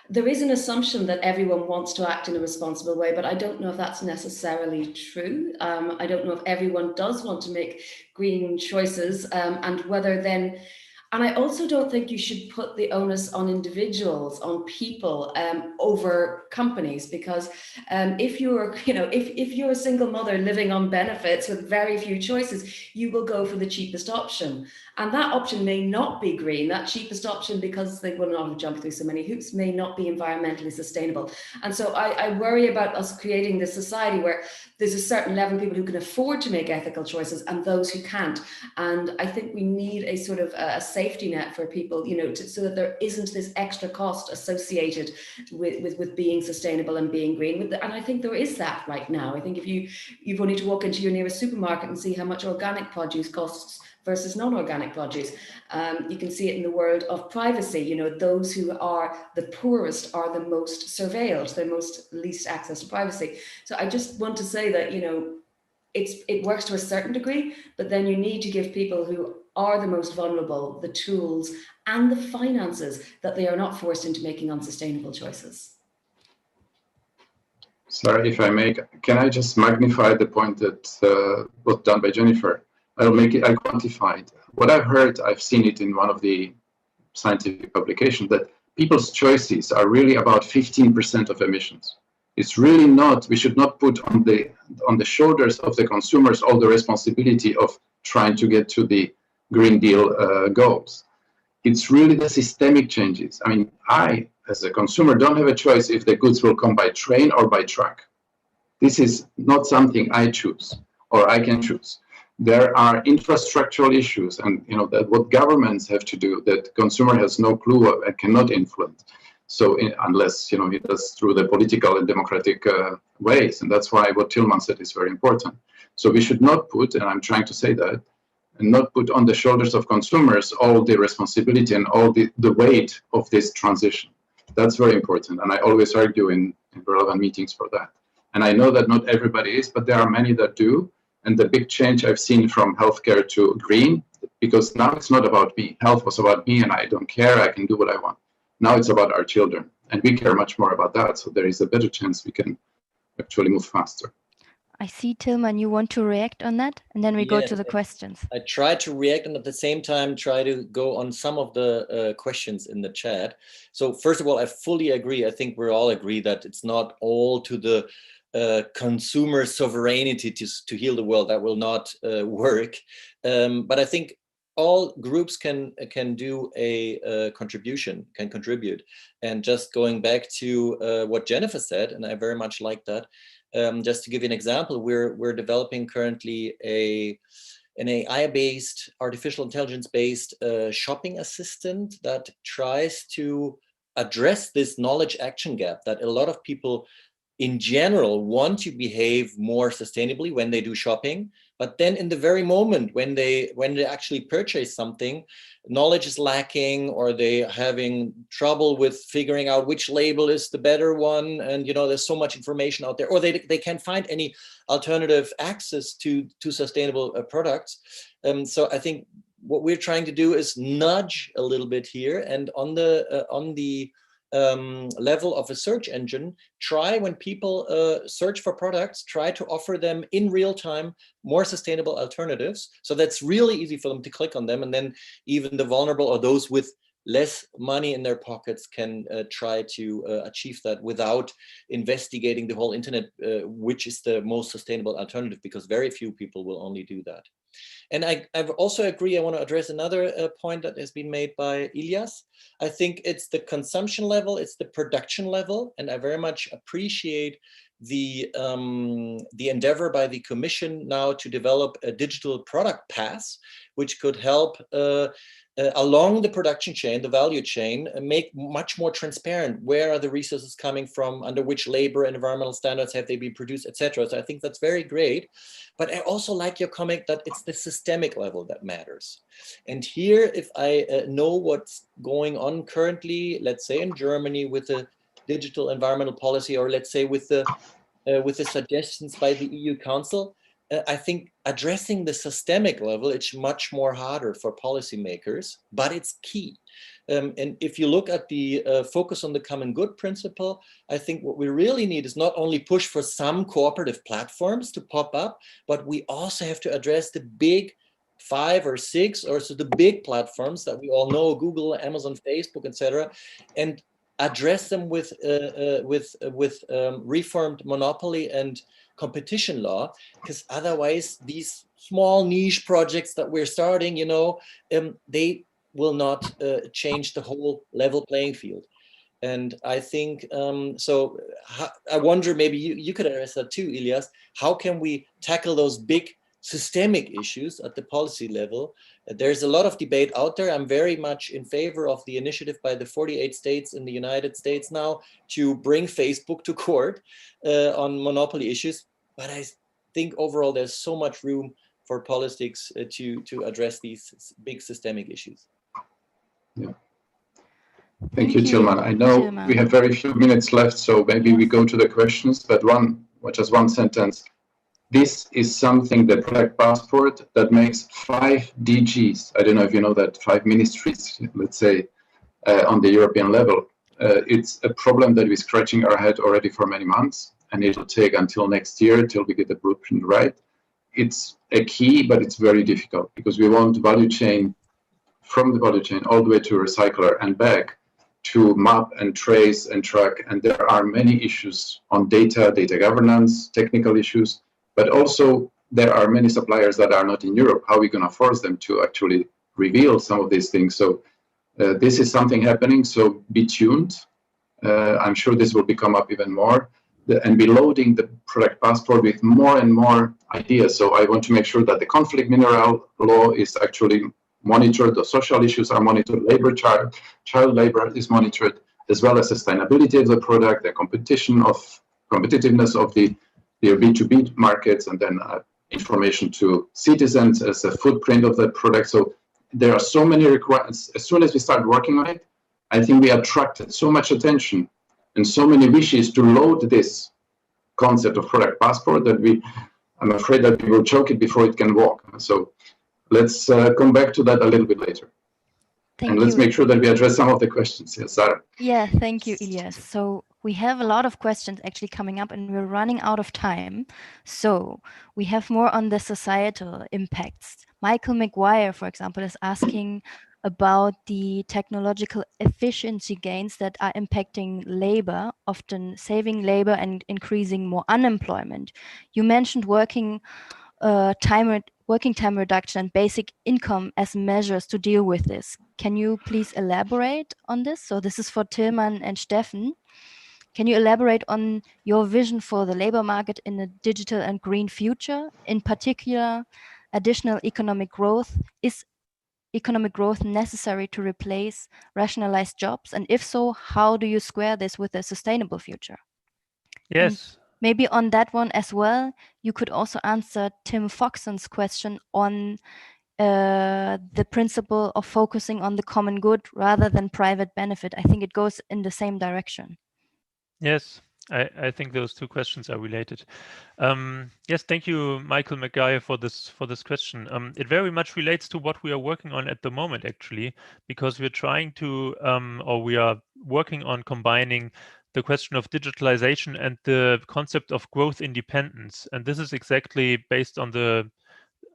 there is an assumption that everyone wants to act in a responsible way, but I don't know if that's necessarily true. I don't know if everyone does want to make green choices, and whether then, And I also don't think you should put the onus on individuals, on people, over companies, because if you're, if you're a single mother living on benefits with very few choices, you will go for the cheapest option. And that option may not be green. That cheapest option, because they will not have jumped through so many hoops, may not be environmentally sustainable. And so I worry about us creating this society where there's a certain level of people who can afford to make ethical choices and those who can't. And I think we need a sort of a safety net for people, so that there isn't this extra cost associated with being sustainable and being green. And I think there is that right now. I think if you've only to walk into your nearest supermarket and see how much organic produce costs versus non-organic produce. You can see it in the world of privacy. Those who are the poorest are the most surveilled, the most least access to privacy. So I just want to say that, it works to a certain degree, but then you need to give people who are the most vulnerable the tools and the finances that they are not forced into making unsustainable choices. Sorry, if I may, can I just magnify the point that was done by Jennifer? I'll quantify it. What I've heard, I've seen it in one of the scientific publications, that people's choices are really about 15% of emissions. It's really not, we should not put on the shoulders of the consumers all the responsibility of trying to get to the Green Deal goals. It's really the systemic changes. I mean, I, as a consumer, don't have a choice if the goods will come by train or by truck. This is not something I choose or I can choose. There are infrastructural issues, and that what governments have to do that consumer has no clue and cannot influence. So unless it does through the political and democratic ways, and that's why what Tilman said is very important. So we should not put, and I'm trying to say that, and not put on the shoulders of consumers all the responsibility and all the weight of this transition. That's very important, and I always argue in relevant meetings for that. And I know that not everybody is, but there are many that do. And the big change I've seen from healthcare to green, because now it's not about me. Health was about me and I don't care, I can do what I want. Now it's about our children and we care much more about that. So there is a better chance we can actually move faster. I see, Tilman, you want to react on that? And then we go to the questions. I try to react and at the same time try to go on some of the questions in the chat. So first of all, I fully agree. I think we all agree that it's not all to the consumer sovereignty to heal the world. That will not work. But I think all groups can do a contribution, can contribute. And just going back to what Jennifer said, and I very much like that. Just to give you an example, we're developing currently an AI-based, artificial intelligence-based shopping assistant that tries to address this knowledge action gap that a lot of people in general want to behave more sustainably when they do shopping, but then in the very moment when they actually purchase something, knowledge is lacking, or they having trouble with figuring out which label is the better one, and there's so much information out there, or they can't find any alternative access to sustainable products. So I think what we're trying to do is nudge a little bit here, and on the level of a search engine, try when people search for products, try to offer them in real time more sustainable alternatives. So that's really easy for them to click on them, and then even the vulnerable or those with less money in their pockets can try to achieve that without investigating the whole internet, which is the most sustainable alternative, because very few people will only do that. And I also agree, I want to address another point that has been made by Ilias. I think it's the consumption level, it's the production level, and I very much appreciate the endeavor by the Commission now to develop a digital product pass, which could help along the production chain, the value chain, make much more transparent where are the resources coming from, under which labor and environmental standards have they been produced, etc. So I think that's very great. But I also like your comment that it's the systemic level that matters. And here, if I know what's going on currently, let's say in Germany with the digital environmental policy, or let's say with the suggestions by the EU Council, I think addressing the systemic level, it's much more harder for policymakers, but it's key. And if you look at the focus on the common good principle, I think what we really need is not only push for some cooperative platforms to pop up, but we also have to address the big 5 or 6, or so the big platforms that we all know, Google, Amazon, Facebook, etc., and address them with reformed monopoly and competition law, because otherwise these small niche projects that we're starting, they will not change the whole level playing field. And I think, so I wonder, maybe you could address that too, Ilias. How can we tackle those big systemic issues at the policy level? There's a lot of debate out there. I'm very much in favor of the initiative by the 48 states in the United States now to bring Facebook to court on monopoly issues. But I think overall there's so much room for politics to address these big systemic issues. Yeah. Thank you, Tilman. I know we have very few minutes left, so maybe we go to the questions, but just one sentence. This is something, the product passport, that makes 5 DGs. I don't know if you know that, 5 ministries, let's say, on the European level. It's a problem that we're scratching our head already for many months, and it'll take until next year till we get the blueprint right. It's a key, but it's very difficult because we want value chain, from the value chain all the way to recycler and back, to map and trace and track. And there are many issues on data governance, technical issues, but also there are many suppliers that are not in Europe. How are we going to force them to actually reveal some of these things? So this is something happening, so be tuned. I'm sure this will become up even more. And be loading the product passport with more and more ideas. So I want to make sure that the conflict mineral law is actually monitored, the social issues are monitored, labor, child labor is monitored, as well as sustainability of the product, the competitiveness of the B2B markets, and then information to citizens as a footprint of the product. So there are so many requirements. As soon as we start working on it, I think we attracted so much attention and so many wishes to load this concept of product passport that I'm afraid that we will choke it before it can walk. So let's come back to that a little bit later. And let's make sure that we address some of the questions. Yes, Zara. Yeah, thank you, Ilias. So we have a lot of questions actually coming up and we're running out of time. So we have more on the societal impacts. Michael McGuire, for example, is asking about the technological efficiency gains that are impacting labor, often saving labor and increasing more unemployment. You mentioned working time reduction and basic income as measures to deal with this. Can you please elaborate on this? So this is for Tilman and Steffen. Can you elaborate on your vision for the labor market in a digital and green future? In particular, additional economic growth. Is economic growth necessary to replace rationalized jobs? And if so, how do you square this with a sustainable future? Yes. And maybe on that one as well, you could also answer Tim Foxon's question on the principle of focusing on the common good rather than private benefit. I think it goes in the same direction. Yes, I think those two questions are related. Yes, thank you, Michael McGuire, for this question. It very much relates to what we are working on at the moment, actually, because we're trying to, or we are working on combining the question of digitalization and the concept of growth independence. And this is exactly based on the,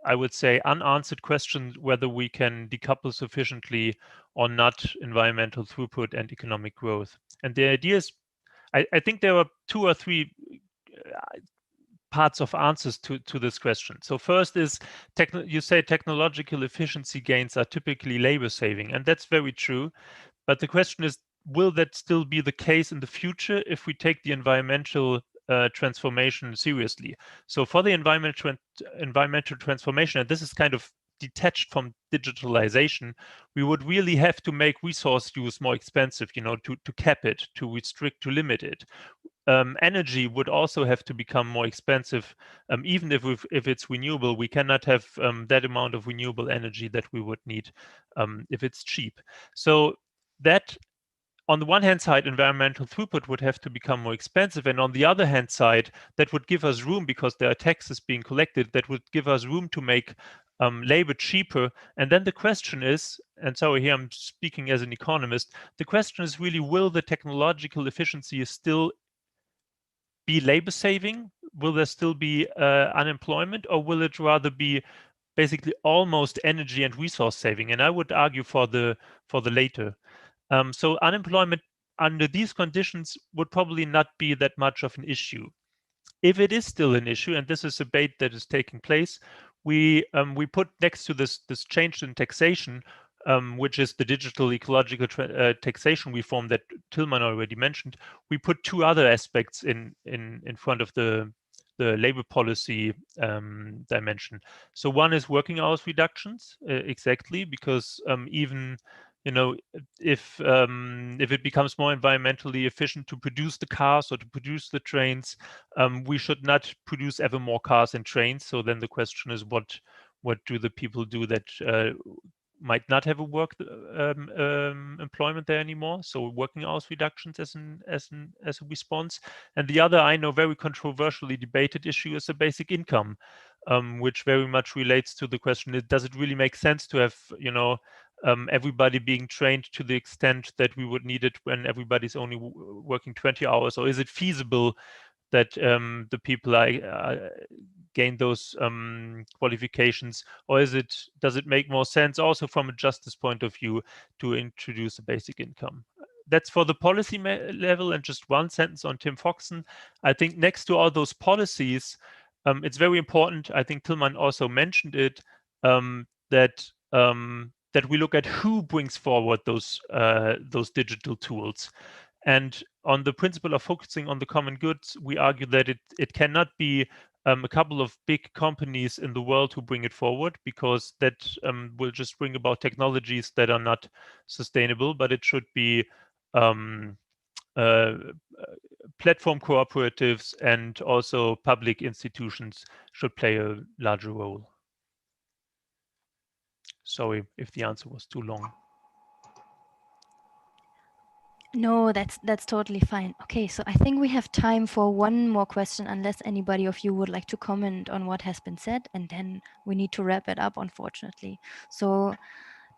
I would say, unanswered question whether we can decouple sufficiently or not environmental throughput and economic growth. And the idea is, I think there are 2 or 3 parts of answers to this question. So first is, you say technological efficiency gains are typically labor saving, and that's very true. But the question is, will that still be the case in the future if we take the environmental transformation seriously? So for the environmental transformation, and this is kind of detached from digitalization, we would really have to make resource use more expensive, to cap it, to restrict, to limit it. Energy would also have to become more expensive. Even if it's renewable, we cannot have that amount of renewable energy that we would need if it's cheap. So that, on the one hand side, environmental throughput would have to become more expensive. And on the other hand side, that would give us room, because there are taxes being collected, that would give us room to make labor cheaper. And then the question is, and so here I'm speaking as an economist, the question is really, will the technological efficiency still be labor saving? Will there still be unemployment, or will it rather be basically almost energy and resource saving, and I would argue for the later. So unemployment under these conditions would probably not be that much of an issue. If it is still an issue, and this is a debate that is taking place, we put next to this change in taxation, which is the digital ecological taxation reform that Tilman already mentioned. We put two other aspects in front of the labor policy dimension. So one is working hours reductions, exactly, because even if it becomes more environmentally efficient to produce the cars or to produce the trains, we should not produce ever more cars and trains. So then the question is, what do the people do that might not have a work employment there anymore? So working hours reductions as a response. And the other, I know, very controversially debated issue is the basic income, which very much relates to the question: does it really make sense to have everybody being trained to the extent that we would need it when everybody's only working 20 hours, or is it feasible that the people gain those qualifications, or does it make more sense also from a justice point of view to introduce a basic income? That's for the policy level. And just one sentence on Tim Foxon. I think next to all those policies, it's very important, I think Tilman also mentioned it, that we look at who brings forward those digital tools. And on the principle of focusing on the common goods, we argue that it cannot be a couple of big companies in the world who bring it forward, because that will just bring about technologies that are not sustainable, but it should be platform cooperatives, and also public institutions should play a larger role. Sorry if the answer was too long. No, that's totally fine. Okay, so I think we have time for one more question, unless anybody of you would like to comment on what has been said, and then we need to wrap it up, unfortunately. So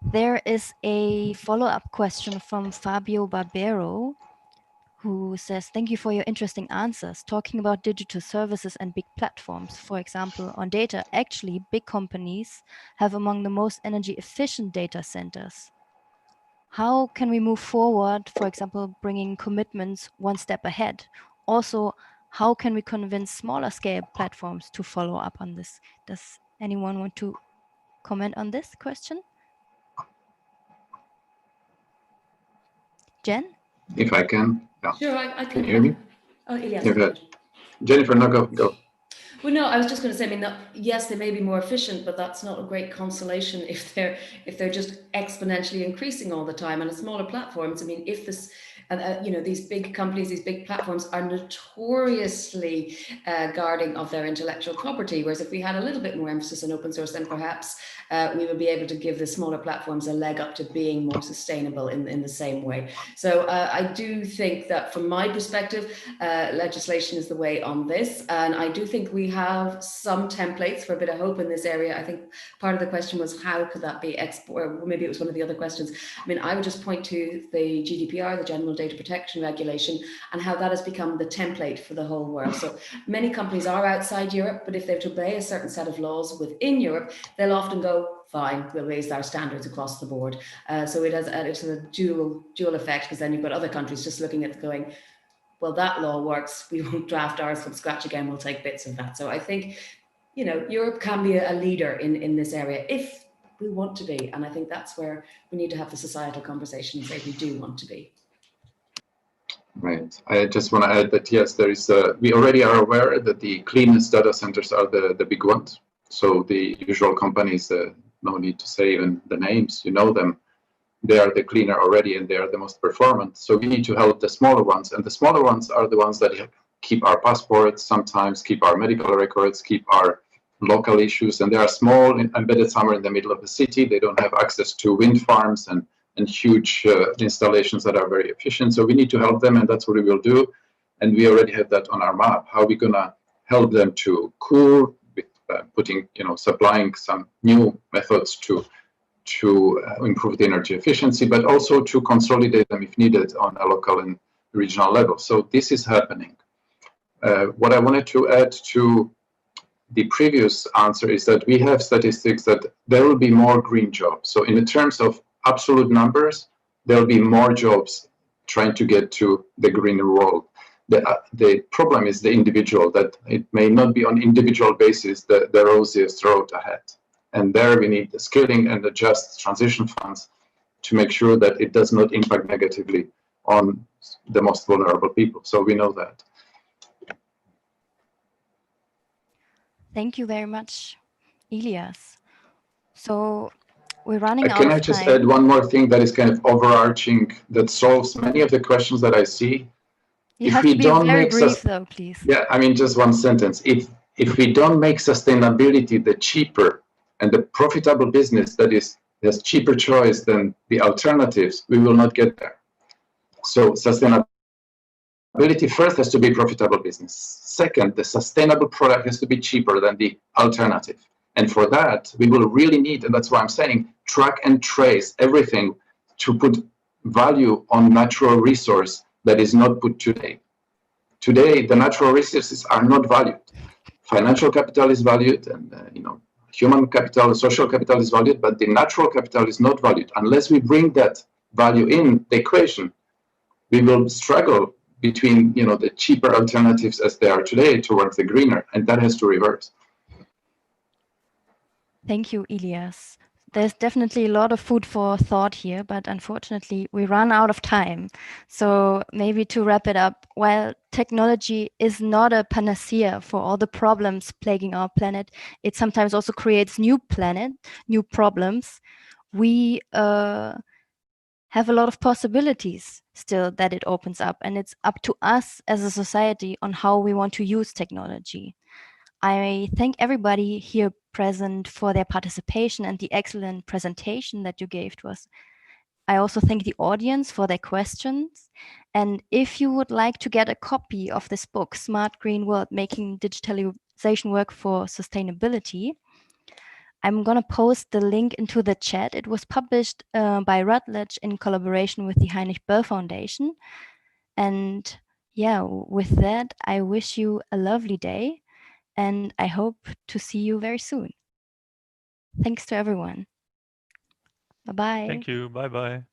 there is a follow-up question from Fabio Barbero, who says, thank you for your interesting answers. Talking about digital services and big platforms, for example, on data, actually big companies have among the most energy efficient data centers. How can we move forward, for example, bringing commitments one step ahead? Also, how can we convince smaller scale platforms to follow up on this? Does anyone want to comment on this question? Jen? If I can. Yeah. Sure, I can. Can you hear me? Oh, Ilias. Yeah, Jennifer, no, go. Well, no, I was just going to say, I mean, yes, they may be more efficient, but that's not a great consolation if they're just exponentially increasing all the time. And smaller platforms, I mean, if this, these big companies, these big platforms are notoriously guarding of their intellectual property. Whereas if we had a little bit more emphasis on open source, then perhaps we would be able to give the smaller platforms a leg up to being more sustainable in the same way. So I do think that from my perspective, legislation is the way on this. And I do think we have some templates for a bit of hope in this area. I think part of the question was, how could that be exported? Or maybe it was one of the other questions. I mean, I would just point to the GDPR, the General Data Protection Regulation, and how that has become the template for the whole world. So many companies are outside Europe, but if they're to obey a certain set of laws within Europe, they'll often go, fine, we'll raise our standards across the board. So it's a dual effect, because then you've got other countries just looking at it going, well, that law works, we won't draft ours from scratch again, we'll take bits of that. So I think, Europe can be a leader in this area if we want to be. And I think that's where we need to have the societal conversation and say we do want to be. Right. I just want to add that, yes, there is we already are aware that the cleanest data centers are the big ones. So the usual companies, no need to say even the names, you know them. They are the cleaner already, and they are the most performant. So we need to help the smaller ones, and the smaller ones are the ones that keep our passports, sometimes keep our medical records, keep our local issues, and they are small, embedded somewhere in the middle of the city. They don't have access to wind farms and huge installations that are very efficient. So we need to help them, and that's what we will do. And we already have that on our map. How are we gonna help them to cool with putting, supplying some new methods to improve the energy efficiency, but also to consolidate them if needed on a local and regional level. So this is happening. What I wanted to add to the previous answer is that we have statistics that there will be more green jobs. So in the terms of absolute numbers, there will be more jobs trying to get to the greener world. The problem is the individual, that it may not be on individual basis the rosiest road ahead. And there we need the skilling and the just transition funds to make sure that it does not impact negatively on the most vulnerable people. So we know that. Thank you very much, Ilias. So we're running out Can of I just time. add one more thing that is kind of overarching, that solves many of the questions that I see? You have to be very brief though, please. Yeah, I mean, just one sentence. If we don't make sustainability the cheaper and the profitable business that has cheaper choice than the alternatives, we will not get there. So sustainability first has to be profitable business. Second, the sustainable product has to be cheaper than the alternative. And for that, we will really need, and that's why I'm saying, track and trace everything to put value on natural resource that is not put today. Today, the natural resources are not valued. Financial capital is valued, and human capital, social capital is valued, but the natural capital is not valued. Unless we bring that value in the equation, we will struggle between the cheaper alternatives as they are today towards the greener, and that has to reverse. Thank you, Ilias. There's definitely a lot of food for thought here, but unfortunately we run out of time. So maybe to wrap it up, while technology is not a panacea for all the problems plaguing our planet, it sometimes also creates new problems. We have a lot of possibilities still that it opens up, and it's up to us as a society on how we want to use technology. I thank everybody here present for their participation and the excellent presentation that you gave to us. I also thank the audience for their questions. And if you would like to get a copy of this book, Smart Green World, Making Digitalization Work for Sustainability, I'm going to post the link into the chat. It was published by Routledge in collaboration with the Heinrich-Böll Foundation. And yeah, with that, I wish you a lovely day. And I hope to see you very soon. Thanks to everyone. Bye-bye. Thank you. Bye-bye.